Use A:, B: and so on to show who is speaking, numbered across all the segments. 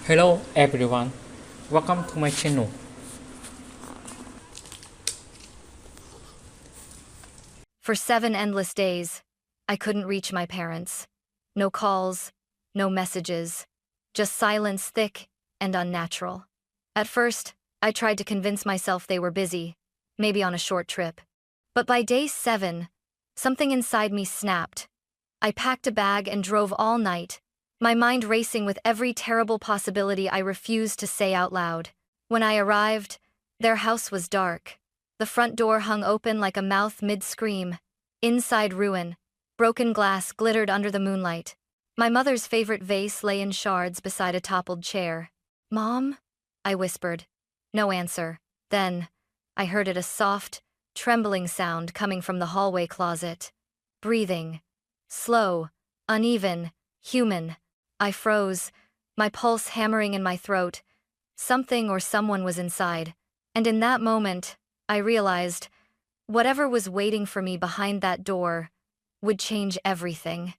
A: Hello everyone, welcome to my channel.
B: For 7 endless days, I couldn't reach my parents. No calls, no messages, just silence thick and unnatural. At first, I tried to convince myself they were busy, maybe on a short trip. But by day 7, something inside me snapped. I packed a bag and drove all night, my mind racing with every terrible possibility I refused to say out loud. When I arrived, their house was dark. The front door hung open like a mouth mid-scream. Inside ruin, broken glass glittered under the moonlight. My mother's favorite vase lay in shards beside a toppled chair. "Mom?" I whispered. No answer. Then, I heard a soft, trembling sound coming from the hallway closet. Breathing. Slow, uneven, human. I froze, my pulse hammering in my throat. Something or someone was inside. And in that moment, I realized whatever was waiting for me behind that door would change everything.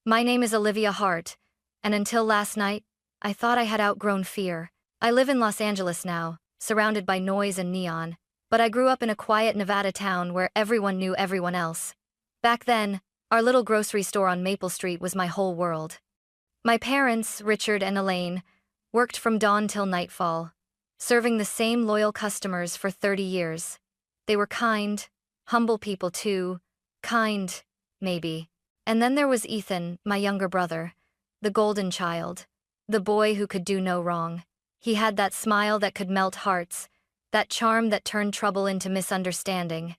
B: My name is Olivia Hart, and until last night, I thought I had outgrown fear. I live in Los Angeles now, surrounded by noise and neon, but I grew up in a quiet Nevada town where everyone knew everyone else. Back then, our little grocery store on Maple Street was my whole world. My parents, Richard and Elaine, worked from dawn till nightfall, serving the same loyal customers for 30 years. They were kind, humble people too. Kind, maybe. And then there was Ethan, my younger brother, the golden child, the boy who could do no wrong. He had that smile that could melt hearts, that charm that turned trouble into misunderstanding.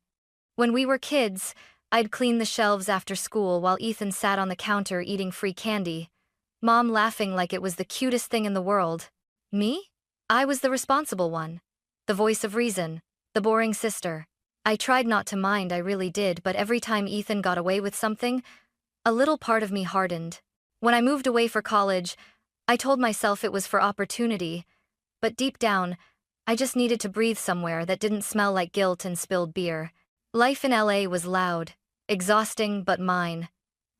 B: When we were kids, I'd clean the shelves after school while Ethan sat on the counter eating free candy, Mom laughing like it was the cutest thing in the world. Me? I was the responsible one. The voice of reason, the boring sister. I tried not to mind, I really did, but every time Ethan got away with something, a little part of me hardened. When I moved away for college, I told myself it was for opportunity, but deep down, I just needed to breathe somewhere that didn't smell like guilt and spilled beer. Life in LA was loud, exhausting, but mine.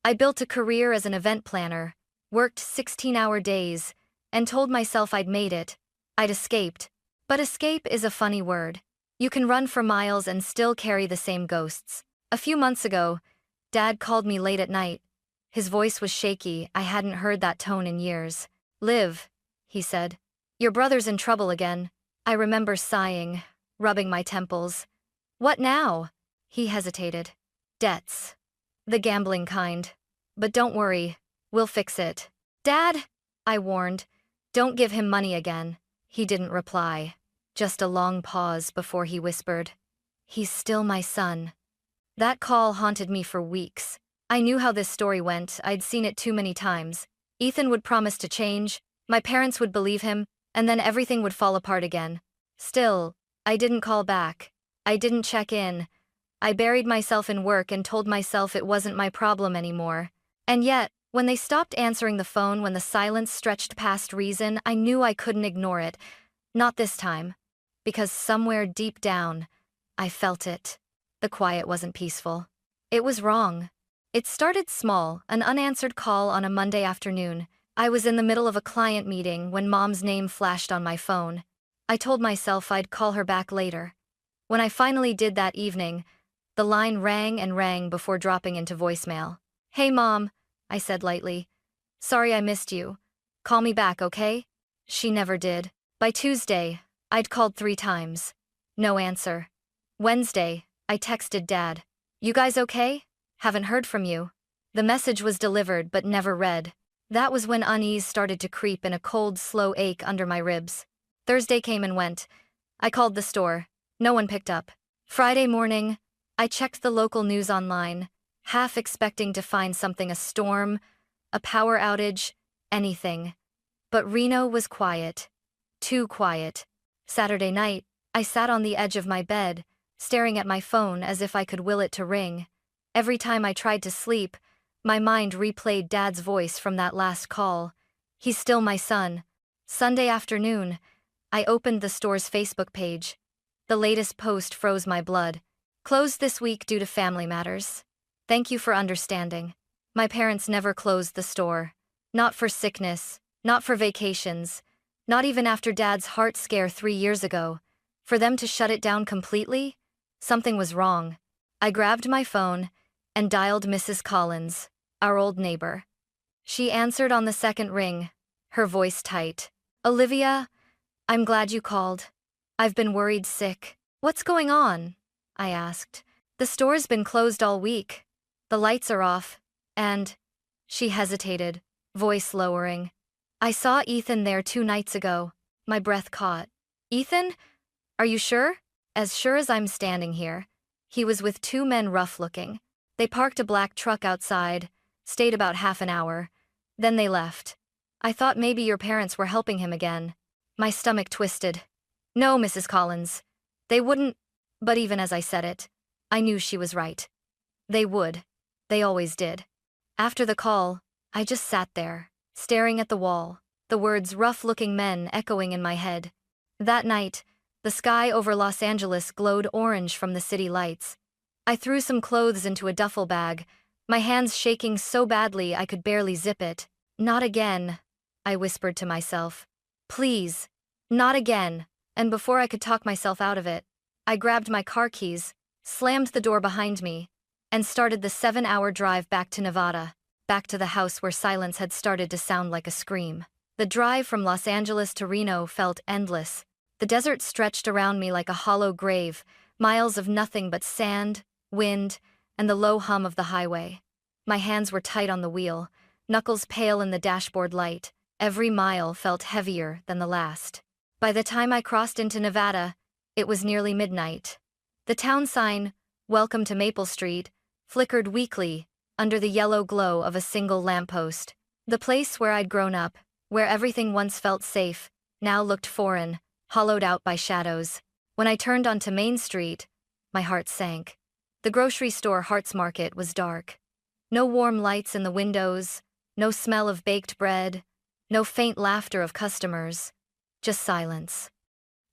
B: I built a career as an event planner, worked 16-hour days, and told myself I'd made it. I'd escaped. But escape is a funny word. You can run for miles and still carry the same ghosts. A few months ago, Dad called me late at night. His voice was shaky, I hadn't heard that tone in years. "Liv," he said. "Your brother's in trouble again." I remember sighing, rubbing my temples. "What now?" He hesitated. "Debts. The gambling kind. But don't worry, we'll fix it." "Dad," I warned, "don't give him money again." He didn't reply. Just a long pause before he whispered, "He's still my son." That call haunted me for weeks. I knew how this story went, I'd seen it too many times. Ethan would promise to change, my parents would believe him, and then everything would fall apart again. Still, I didn't call back. I didn't check in. I buried myself in work and told myself it wasn't my problem anymore. And yet, when they stopped answering the phone, when the silence stretched past reason, I knew I couldn't ignore it. Not this time. Because somewhere deep down, I felt it. The quiet wasn't peaceful. It was wrong. It started small, an unanswered call on a Monday afternoon. I was in the middle of a client meeting when Mom's name flashed on my phone. I told myself I'd call her back later. When I finally did that evening, the line rang and rang before dropping into voicemail. "Hey Mom," I said lightly. "Sorry I missed you. Call me back, okay?" She never did. By Tuesday, I'd called 3 times. No answer. Wednesday, I texted Dad. "You guys okay? Haven't heard from you." The message was delivered but never read. That was when unease started to creep in, a cold, slow ache under my ribs. Thursday came and went. I called the store. No one picked up. Friday morning, I checked the local news online, half expecting to find something: a storm, a power outage, anything. But Reno was quiet. Too quiet. Saturday night, I sat on the edge of my bed, staring at my phone as if I could will it to ring. Every time I tried to sleep, my mind replayed Dad's voice from that last call. "He's still my son." Sunday afternoon, I opened the store's Facebook page. The latest post froze my blood. "Closed this week due to family matters. Thank you for understanding." My parents never closed the store. Not for sickness, not for vacations, Not even after Dad's heart scare 3 years ago. For them to shut it down completely? Something was wrong. I grabbed my phone and dialed Mrs. Collins, our old neighbor. She answered on the second ring, her voice tight. "Olivia, I'm glad you called. I've been worried sick." "What's going on?" I asked. "The store's been closed all week. The lights are off, and..." She hesitated, voice lowering. "I saw Ethan there 2 nights ago." My breath caught. "Ethan? Are you sure?" "As sure as I'm standing here. He was with 2 men rough-looking. They parked a black truck outside, stayed about half an hour. Then they left. I thought maybe your parents were helping him again." My stomach twisted. "No, Mrs. Collins. They wouldn't..." But even as I said it, I knew she was right. They would. They always did. After the call, I just sat there, staring at the wall, the words rough-looking men echoing in my head. That night, the sky over Los Angeles glowed orange from the city lights. I threw some clothes into a duffel bag, my hands shaking so badly I could barely zip it. "Not again," I whispered to myself. "Please, not again." And before I could talk myself out of it, I grabbed my car keys, slammed the door behind me, and started the 7-hour drive back to Nevada, back to the house where silence had started to sound like a scream. The drive from Los Angeles to Reno felt endless. The desert stretched around me like a hollow grave, miles of nothing but sand, wind, and the low hum of the highway. My hands were tight on the wheel, knuckles pale in the dashboard light. Every mile felt heavier than the last. By the time I crossed into Nevada, it was nearly midnight. The town sign, "Welcome to Maple Street," flickered weakly under the yellow glow of a single lamppost. The place where I'd grown up, where everything once felt safe, now looked foreign, hollowed out by shadows. When I turned onto Main Street, my heart sank. The grocery store Hart's Market was dark. No warm lights in the windows, no smell of baked bread, no faint laughter of customers, just silence.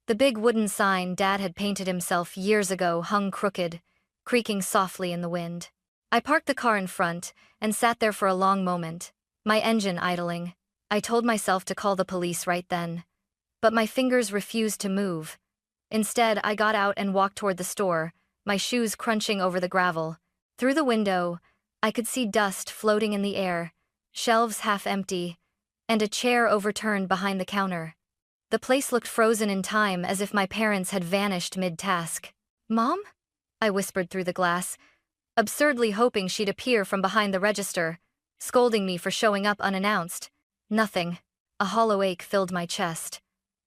B: The big wooden sign Dad had painted himself years ago hung crooked, creaking softly in the wind. I parked the car in front and sat there for a long moment, my engine idling. I told myself to call the police right then, but my fingers refused to move. Instead, I got out and walked toward the store, my shoes crunching over the gravel. Through the window, I could see dust floating in the air, shelves half empty, and a chair overturned behind the counter. The place looked frozen in time, as if my parents had vanished mid-task. "Mom?" I whispered through the glass, absurdly hoping she'd appear from behind the register, scolding me for showing up unannounced. Nothing. A hollow ache filled my chest.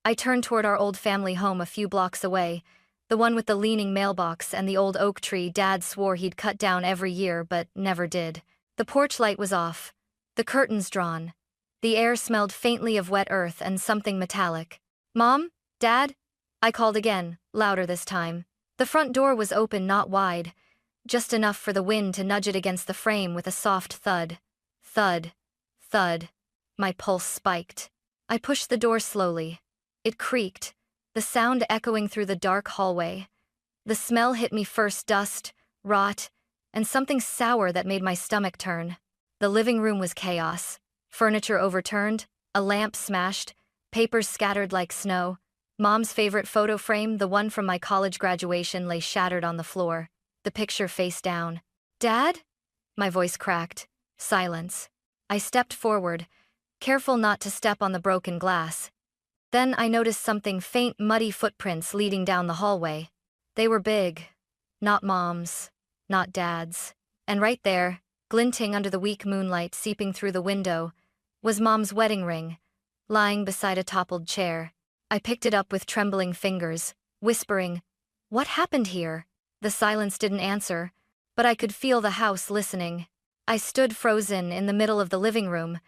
B: I turned toward our old family home a few blocks away, the one with the leaning mailbox and the old oak tree Dad swore he'd cut down every year but never did. The porch light was off, the curtains drawn. The air smelled faintly of wet earth and something metallic. "Mom? Dad?" I called again, louder this time. The front door was open, not wide, just enough for the wind to nudge it against the frame with a soft thud. Thud. Thud. My pulse spiked. I pushed the door slowly. It creaked, the sound echoing through the dark hallway. The smell hit me first: dust, rot, and something sour that made my stomach turn. The living room was chaos. Furniture overturned, a lamp smashed, papers scattered like snow. Mom's favorite photo frame, the one from my college graduation, lay shattered on the floor, the picture face down. "Dad?" My voice cracked. Silence. I stepped forward, careful not to step on the broken glass. Then I noticed something: faint, muddy footprints leading down the hallway. They were big. Not Mom's, not Dad's. And right there, glinting under the weak moonlight seeping through the window, was Mom's wedding ring, lying beside a toppled chair. I picked it up with trembling fingers, whispering, "What happened here?" The silence didn't answer, but I could feel the house listening. I stood frozen in the middle of the living room,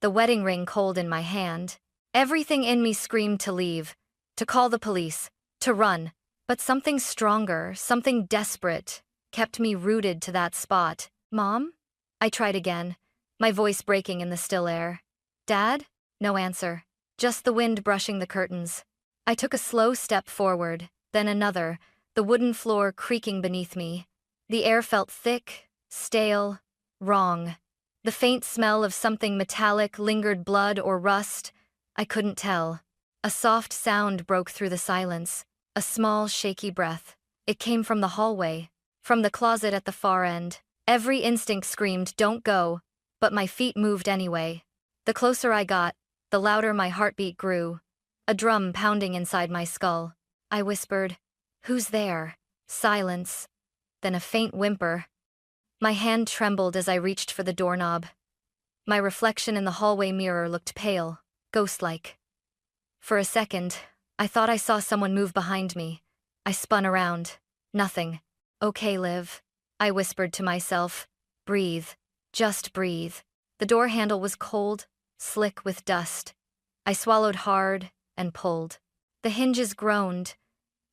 B: the wedding ring cold in my hand. Everything in me screamed to leave, to call the police, to run. But something stronger, something desperate, kept me rooted to that spot. "Mom?" I tried again, my voice breaking in the still air. "Dad?" No answer, just the wind brushing the curtains. I took a slow step forward, then another, the wooden floor creaking beneath me. The air felt thick, stale, wrong. The faint smell of something metallic lingered, blood or rust. I couldn't tell. A soft sound broke through the silence, a small, shaky breath. It came from the hallway, from the closet at the far end. Every instinct screamed, "Don't go," but my feet moved anyway. The closer I got, the louder my heartbeat grew, a drum pounding inside my skull. I whispered, "Who's there?" Silence, then a faint whimper. My hand trembled as I reached for the doorknob. My reflection in the hallway mirror looked pale, ghost-like. For a second, I thought I saw someone move behind me. I spun around. Nothing. "Okay, Liv," I whispered to myself. "Breathe. Just breathe." The door handle was cold, slick with dust. I swallowed hard and pulled. The hinges groaned,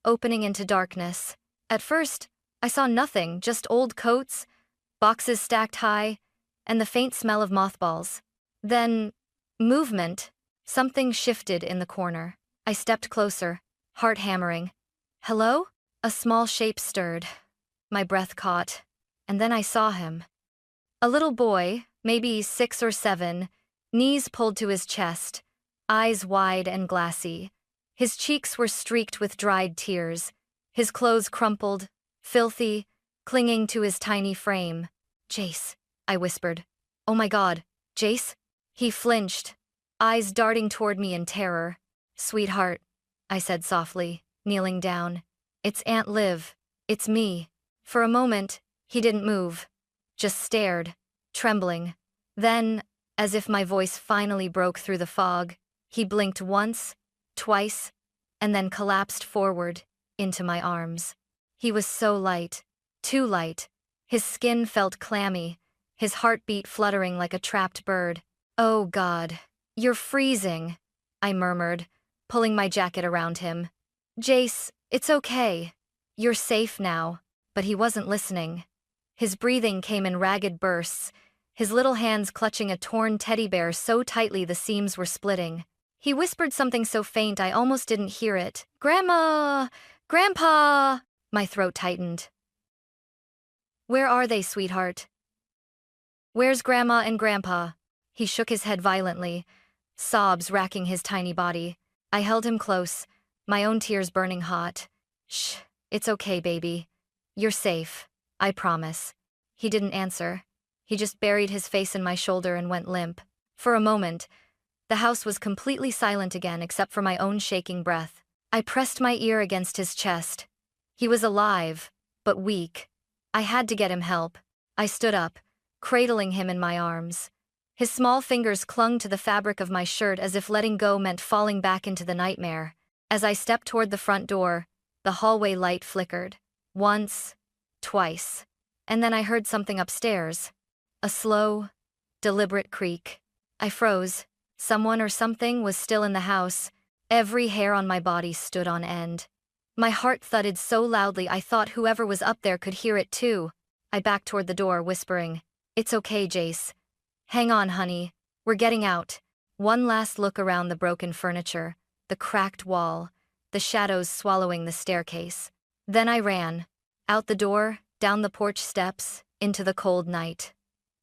B: opening into darkness. At first, I saw nothing, just old coats, boxes stacked high, and the faint smell of mothballs. Then, movement. Something shifted in the corner. I stepped closer, heart hammering. "Hello?" A small shape stirred. My breath caught, and then I saw him. A little boy, maybe 6 or 7, knees pulled to his chest, eyes wide and glassy. His cheeks were streaked with dried tears, his clothes crumpled, filthy, clinging to his tiny frame. "Jace," I whispered. "Oh my God, Jace?" He flinched, eyes darting toward me in terror. "Sweetheart," I said softly, kneeling down. "It's Aunt Liv. It's me." For a moment, he didn't move, just stared, trembling. Then, as if my voice finally broke through the fog, he blinked once, twice, and then collapsed forward into my arms. He was so light, too light. His skin felt clammy, his heartbeat fluttering like a trapped bird. "Oh God, you're freezing," I murmured, pulling my jacket around him. "Jace, it's okay. You're safe now." But he wasn't listening. His breathing came in ragged bursts, his little hands clutching a torn teddy bear so tightly the seams were splitting. He whispered something so faint I almost didn't hear it. "Grandma! Grandpa!" My throat tightened. "Where are they, sweetheart? Where's Grandma and Grandpa?" He shook his head violently, sobs racking his tiny body. I held him close, my own tears burning hot. "Shh, it's okay, baby. You're safe, I promise." He didn't answer. He just buried his face in my shoulder and went limp. For a moment, the house was completely silent again except for my own shaking breath. I pressed my ear against his chest. He was alive, but weak. I had to get him help. I stood up, cradling him in my arms. His small fingers clung to the fabric of my shirt as if letting go meant falling back into the nightmare. As I stepped toward the front door, the hallway light flickered. Once, twice, and then I heard something upstairs. A slow, deliberate creak. I froze. Someone or something was still in the house. Every hair on my body stood on end. My heart thudded so loudly I thought whoever was up there could hear it too. I backed toward the door, whispering, "It's okay, Jace. Hang on, honey. We're getting out." One last look around the broken furniture, the cracked wall, the shadows swallowing the staircase. Then I ran. Out the door, down the porch steps, into the cold night.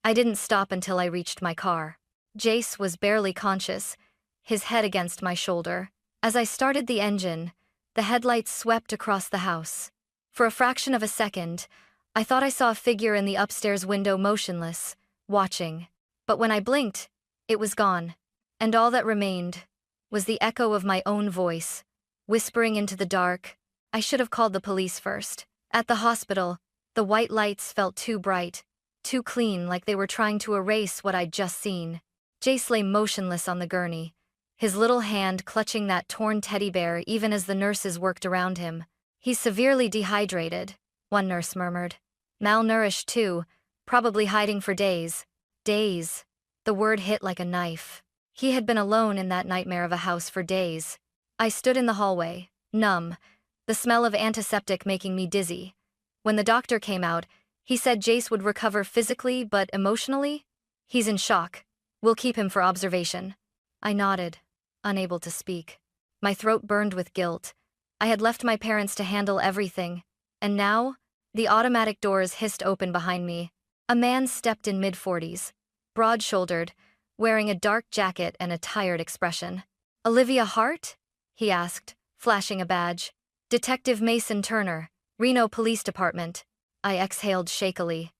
B: I didn't stop until I reached my car. Jace was barely conscious, his head against my shoulder. As I started the engine, the headlights swept across the house. For a fraction of a second, I thought I saw a figure in the upstairs window motionless, watching. But when I blinked, it was gone. And all that remained was the echo of my own voice, whispering into the dark. I should have called the police first. At the hospital, the white lights felt too bright, too clean, like they were trying to erase what I'd just seen. Jace lay motionless on the gurney, his little hand clutching that torn teddy bear even as the nurses worked around him. "He's severely dehydrated," one nurse murmured. "Malnourished too, probably hiding for days." Days. The word hit like a knife. He had been alone in that nightmare of a house for days. I stood in the hallway, numb, the smell of antiseptic making me dizzy. When the doctor came out, he said Jace would recover physically but emotionally. "He's in shock. We'll keep him for observation." I nodded, unable to speak. My throat burned with guilt. I had left my parents to handle everything, and now, the automatic doors hissed open behind me. A man stepped in mid-40s, broad-shouldered, wearing a dark jacket and a tired expression. "Olivia Hart?" he asked, flashing a badge. Detective Mason Turner, Reno Police Department. I exhaled shakily.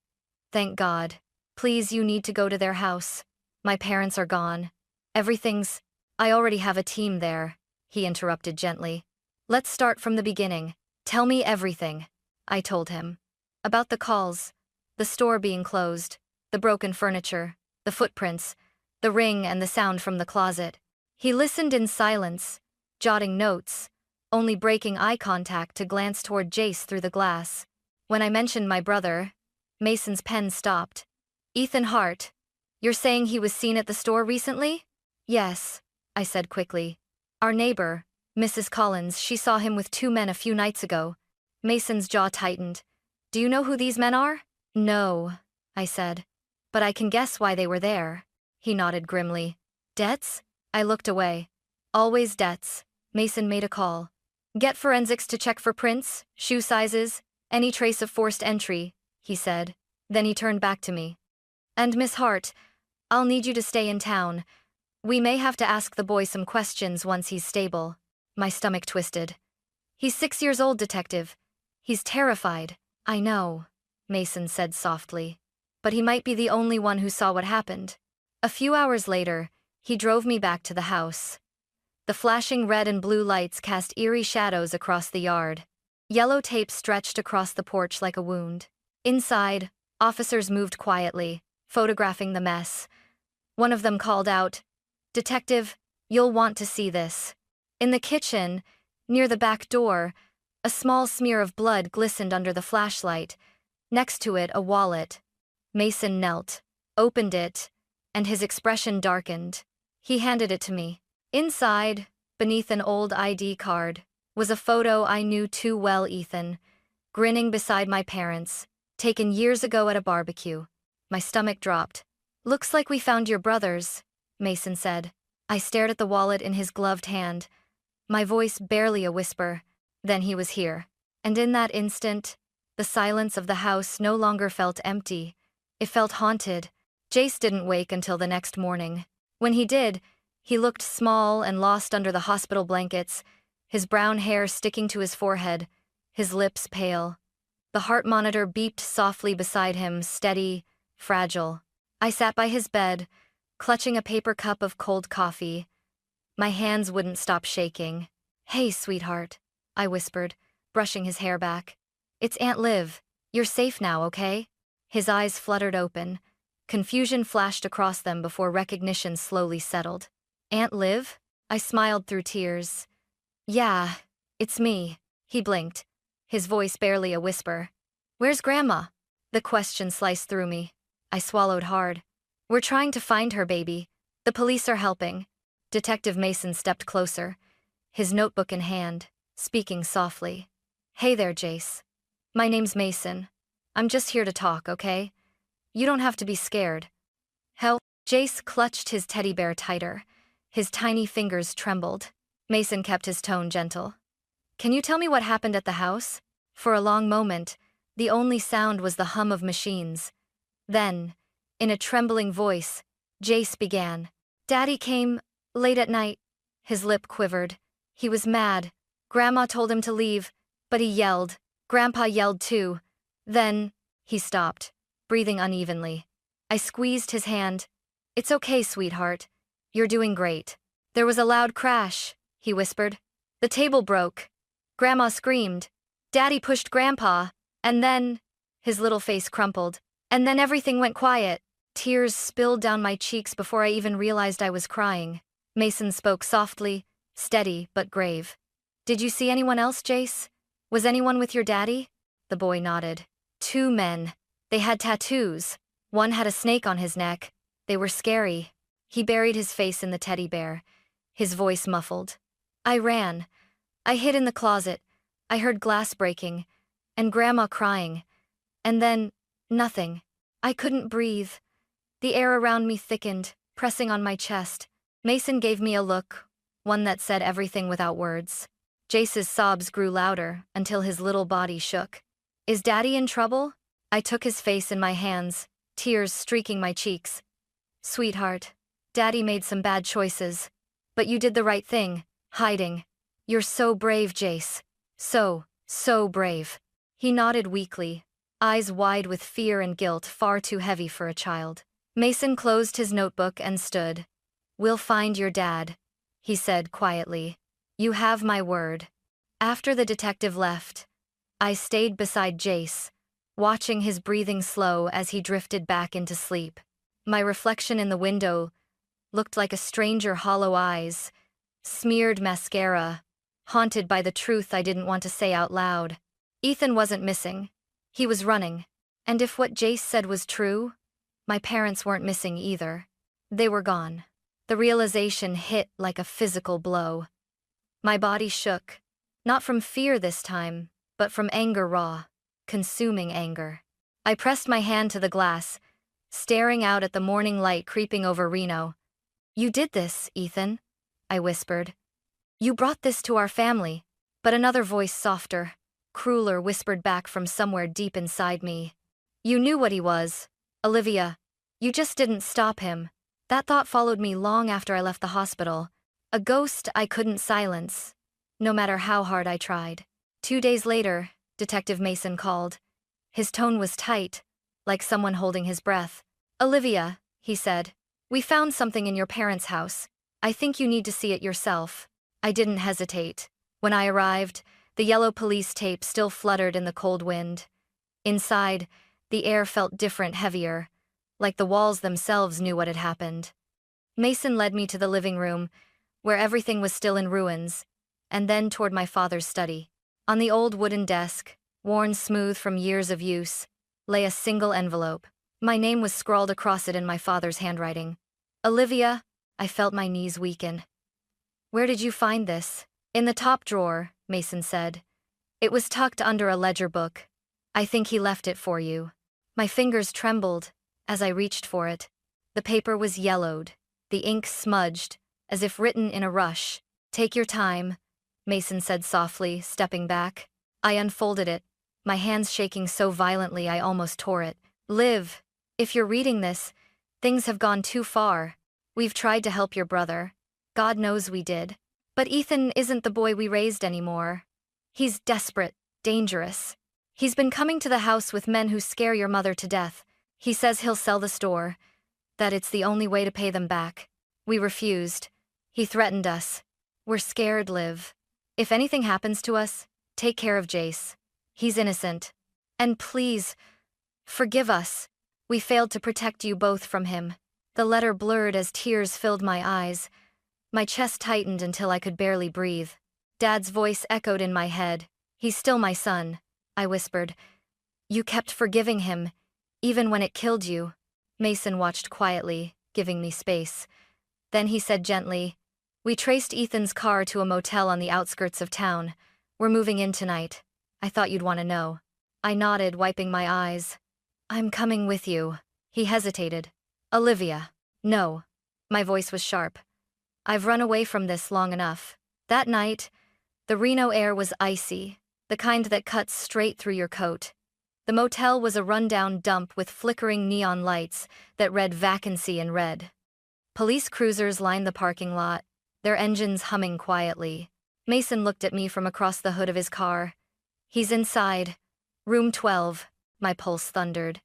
B: Thank God. Please, you need to go to their house. My parents are gone. Everything's... I already have a team there, he interrupted gently. Let's start from the beginning. Tell me everything, I told him. About the calls, the store being closed, the broken furniture, the footprints, the ring and the sound from the closet. He listened in silence, jotting notes, only breaking eye contact to glance toward Jace through the glass. When I mentioned my brother, Mason's pen stopped. Ethan Hart, you're saying he was seen at the store recently? Yes, I said quickly. Our neighbor, Mrs. Collins, she saw him with 2 men a few nights ago. Mason's jaw tightened. Do you know who these men are? No, I said. But I can guess why they were there. He nodded grimly. Debts? I looked away. Always debts. Mason made a call. Get forensics to check for prints, shoe sizes, any trace of forced entry, he said. Then he turned back to me. And Miss Hart, I'll need you to stay in town. We may have to ask the boy some questions once he's stable. My stomach twisted. He's 6 years old, detective. He's terrified. I know, Mason said softly. But he might be the only one who saw what happened. A few hours later, he drove me back to the house. The flashing red and blue lights cast eerie shadows across the yard. Yellow tape stretched across the porch like a wound. Inside, officers moved quietly, photographing the mess. One of them called out, Detective, you'll want to see this. In the kitchen, near the back door, a small smear of blood glistened under the flashlight. Next to it, a wallet. Mason knelt, opened it, and his expression darkened. He handed it to me. Inside, beneath an old ID card, was a photo I knew too well, Ethan, grinning beside my parents, taken years ago at a barbecue. My stomach dropped. Looks like we found your brothers, Mason said. I stared at the wallet in his gloved hand, my voice barely a whisper. Then he was here. And in that instant, the silence of the house no longer felt empty. It felt haunted. Jace didn't wake until the next morning. When he did, he looked small and lost under the hospital blankets, his brown hair sticking to his forehead, his lips pale. The heart monitor beeped softly beside him, steady, fragile. I sat by his bed, clutching a paper cup of cold coffee. My hands wouldn't stop shaking. Hey, sweetheart, I whispered, brushing his hair back. It's Aunt Liv. You're safe now, okay? His eyes fluttered open. Confusion flashed across them before recognition slowly settled. Aunt Liv? I smiled through tears. Yeah, it's me. He blinked, his voice barely a whisper. Where's Grandma? The question sliced through me. I swallowed hard. We're trying to find her, baby. The police are helping. Detective Mason stepped closer, his notebook in hand, speaking softly. Hey there, Jace. My name's Mason. I'm just here to talk, okay? You don't have to be scared. Hell, Jace clutched his teddy bear tighter. His tiny fingers trembled. Mason kept his tone gentle. Can you tell me what happened at the house? For a long moment, the only sound was the hum of machines. Then, in a trembling voice, Jace began. Daddy came late at night. His lip quivered. He was mad. Grandma told him to leave, but he yelled. Grandpa yelled too. Then, he stopped, breathing unevenly. I squeezed his hand. It's okay, sweetheart. You're doing great. There was a loud crash, he whispered. The table broke. Grandma screamed. Daddy pushed Grandpa, and then... His little face crumpled. And then everything went quiet. Tears spilled down my cheeks before I even realized I was crying. Mason spoke softly, steady but grave. Did you see anyone else, Jace? Was anyone with your daddy? The boy nodded. 2 men. They had tattoos. One had a snake on his neck. They were scary. He buried his face in the teddy bear, his voice muffled. I ran. I hid in the closet. I heard glass breaking, and Grandma crying. And then, nothing. I couldn't breathe. The air around me thickened, pressing on my chest. Mason gave me a look, one that said everything without words. Jace's sobs grew louder until his little body shook. Is Daddy in trouble? I took his face in my hands, tears streaking my cheeks. Sweetheart, Daddy made some bad choices. But you did the right thing, hiding. You're so brave, Jace. So brave. He nodded weakly, eyes wide with fear and guilt far too heavy for a child. Mason closed his notebook and stood. We'll find your dad, he said quietly. You have my word. After the detective left, I stayed beside Jace, watching his breathing slow as he drifted back into sleep. My reflection in the window looked like a stranger hollow eyes, smeared mascara, haunted by the truth I didn't want to say out loud. Ethan wasn't missing. He was running. And if what Jace said was true, my parents weren't missing either. They were gone. The realization hit like a physical blow. My body shook, not from fear this time, but from anger raw, consuming anger. I pressed my hand to the glass, staring out at the morning light creeping over Reno. You did this, Ethan, I whispered. You brought this to our family. But another voice softer, crueler whispered back from somewhere deep inside me. You knew what he was, Olivia. You just didn't stop him. That thought followed me long after I left the hospital. A ghost I couldn't silence, no matter how hard I tried. 2 days later, Detective Mason called. His tone was tight, like someone holding his breath. Olivia, he said, we found something in your parents' house. I think you need to see it yourself. I didn't hesitate. When I arrived, the yellow police tape still fluttered in the cold wind. Inside, the air felt different, heavier, like the walls themselves knew what had happened. Mason led me to the living room, where everything was still in ruins, and then toward my father's study. On the old wooden desk, worn smooth from years of use, lay a single envelope. My name was scrawled across it in my father's handwriting. Olivia, I felt my knees weaken. Where did you find this? In the top drawer, Mason said. It was tucked under a ledger book. I think he left it for you. My fingers trembled as I reached for it. The paper was yellowed, the ink smudged, as if written in a rush. Take your time, Mason said softly, stepping back. I unfolded it, my hands shaking so violently I almost tore it. Liv, if you're reading this, things have gone too far. We've tried to help your brother. God knows we did. But Ethan isn't the boy we raised anymore. He's desperate, dangerous. He's been coming to the house with men who scare your mother to death. He says he'll sell the store, that it's the only way to pay them back. We refused. He threatened us. We're scared, Liv. If anything happens to us, take care of Jace. He's innocent. And please, forgive us. We failed to protect you both from him. The letter blurred as tears filled my eyes. My chest tightened until I could barely breathe. Dad's voice echoed in my head. He's still my son, I whispered. You kept forgiving him, even when it killed you. Mason watched quietly, giving me space. Then he said gently, we traced Ethan's car to a motel on the outskirts of town. We're moving in tonight. I thought you'd want to know. I nodded, wiping my eyes. I'm coming with you. He hesitated. Olivia. No. My voice was sharp. I've run away from this long enough. That night, the Reno air was icy, the kind that cuts straight through your coat. The motel was a rundown dump with flickering neon lights that read vacancy in red. Police cruisers lined the parking lot, their engines humming quietly. Mason looked at me from across the hood of his car. He's inside. Room 12, my pulse thundered.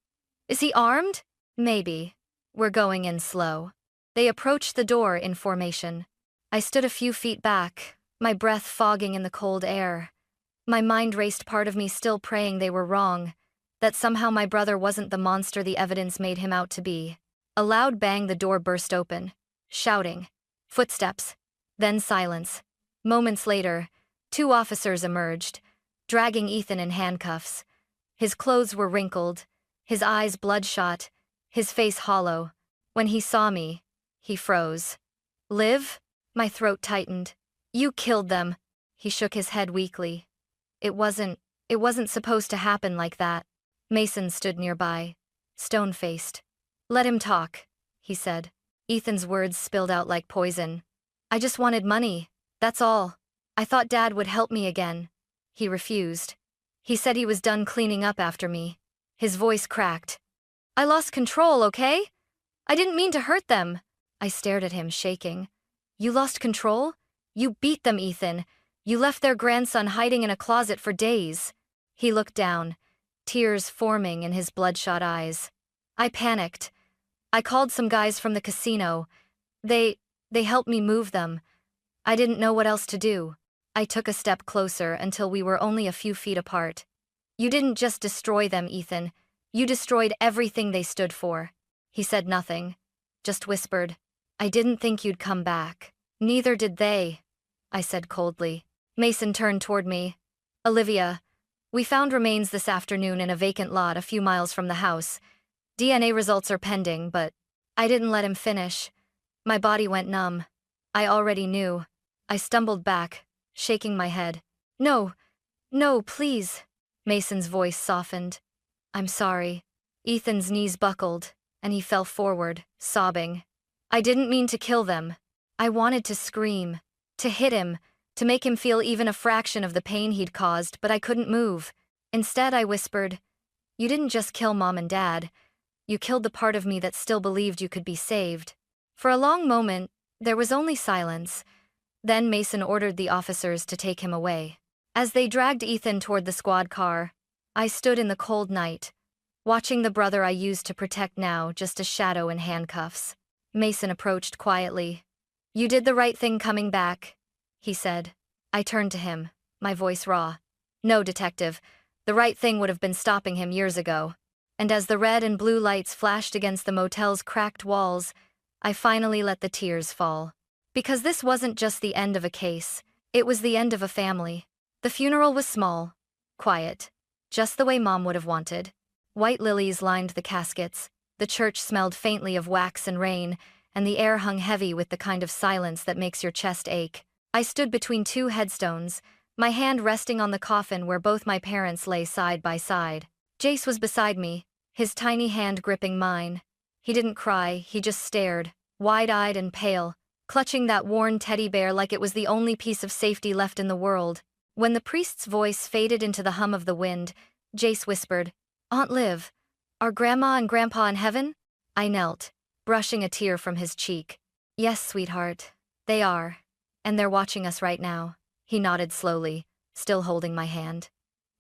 B: Is he armed? Maybe. We're going in slow. They approached the door in formation. I stood a few feet back, my breath fogging in the cold air. My mind raced, part of me still praying they were wrong, that somehow my brother wasn't the monster the evidence made him out to be. A loud bang, the door burst open. Shouting. Footsteps. Then silence. Moments later, 2 officers emerged, dragging Ethan in handcuffs. His clothes were wrinkled, his eyes bloodshot, his face hollow. When he saw me, he froze. Liv? My throat tightened. You killed them. He shook his head weakly. It wasn't supposed to happen like that. Mason stood nearby, stone-faced. Let him talk, he said. Ethan's words spilled out like poison. I just wanted money, that's all. I thought Dad would help me again. He refused. He said he was done cleaning up after me. His voice cracked. I lost control, okay? I didn't mean to hurt them. I stared at him, shaking. You lost control? You beat them, Ethan. You left their grandson hiding in a closet for days. He looked down, tears forming in his bloodshot eyes. I panicked. I called some guys from the casino. They helped me move them. I didn't know what else to do. I took a step closer until we were only a few feet apart. You didn't just destroy them, Ethan. You destroyed everything they stood for. He said nothing, just whispered, I didn't think you'd come back. Neither did they, I said coldly. Mason turned toward me. Olivia, we found remains this afternoon in a vacant lot a few miles from the house. DNA results are pending, but I didn't let him finish. My body went numb. I already knew. I stumbled back, shaking my head. No, please. Mason's voice softened. I'm sorry. Ethan's knees buckled, and he fell forward, sobbing. I didn't mean to kill them. I wanted to scream, to hit him, to make him feel even a fraction of the pain he'd caused, but I couldn't move. Instead, I whispered, You didn't just kill Mom and Dad. You killed the part of me that still believed you could be saved. For a long moment, there was only silence. Then Mason ordered the officers to take him away. As they dragged Ethan toward the squad car, I stood in the cold night, watching the brother I used to protect now just a shadow in handcuffs. Mason approached quietly. You did the right thing coming back, he said. I turned to him, my voice raw. No, detective, the right thing would have been stopping him years ago. And as the red and blue lights flashed against the motel's cracked walls, I finally let the tears fall. Because this wasn't just the end of a case, it was the end of a family. The funeral was small, quiet, just the way Mom would have wanted. White lilies lined the caskets, the church smelled faintly of wax and rain, and the air hung heavy with the kind of silence that makes your chest ache. I stood between two headstones, my hand resting on the coffin where both my parents lay side by side. Jace was beside me, his tiny hand gripping mine. He didn't cry, he just stared, wide-eyed and pale, clutching that worn teddy bear like it was the only piece of safety left in the world. When the priest's voice faded into the hum of the wind, Jace whispered, Aunt Liv, are Grandma and Grandpa in heaven? I knelt, brushing a tear from his cheek. Yes, sweetheart, they are. And they're watching us right now. He nodded slowly, still holding my hand.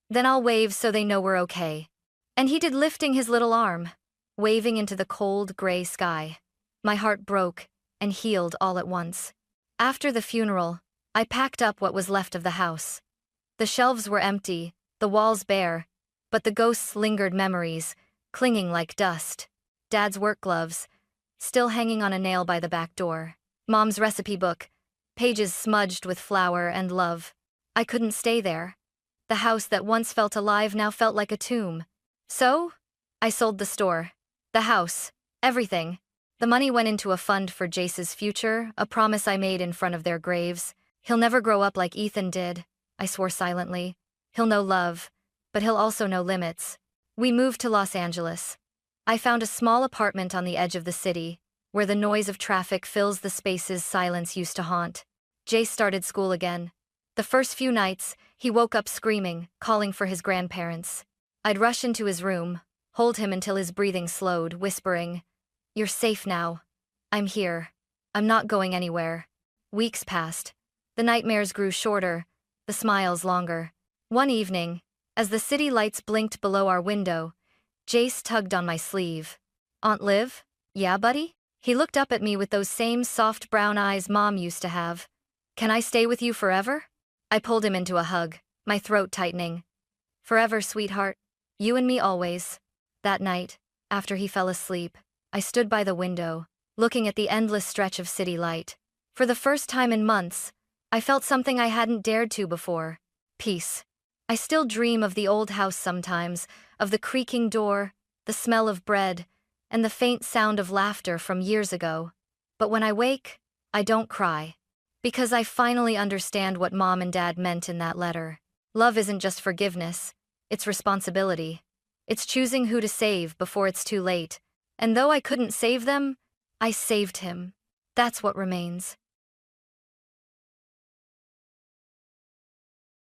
B: Then I'll wave so they know we're okay. And he did, lifting his little arm, waving into the cold, gray sky. My heart broke and healed all at once. After the funeral, I packed up what was left of the house. The shelves were empty, the walls bare, but the ghosts lingered memories, clinging like dust. Dad's work gloves, still hanging on a nail by the back door. Mom's recipe book, pages smudged with flour and love. I couldn't stay there. The house that once felt alive now felt like a tomb. So, I sold the store, the house, everything. The money went into a fund for Jace's future, a promise I made in front of their graves. He'll never grow up like Ethan did, I swore silently. He'll know love, but he'll also know limits. We moved to Los Angeles. I found a small apartment on the edge of the city, where the noise of traffic fills the spaces silence used to haunt. Jace started school again. The first few nights, he woke up screaming, calling for his grandparents. I'd rush into his room, hold him until his breathing slowed, whispering, You're safe now. I'm here. I'm not going anywhere. Weeks passed. The nightmares grew shorter, the smiles longer. One evening, as the city lights blinked below our window, Jace tugged on my sleeve. Aunt Liv? Yeah, buddy? He looked up at me with those same soft brown eyes Mom used to have. Can I stay with you forever? I pulled him into a hug, my throat tightening. Forever, sweetheart. You and me always. That night, after he fell asleep, I stood by the window, looking at the endless stretch of city light. For the first time in months, I felt something I hadn't dared to before. Peace. I still dream of the old house sometimes, of the creaking door, the smell of bread, and the faint sound of laughter from years ago. But when I wake, I don't cry. Because I finally understand what Mom and Dad meant in that letter. Love isn't just forgiveness, it's responsibility. It's choosing who to save before it's too late. And though I couldn't save them, I saved him. That's what remains.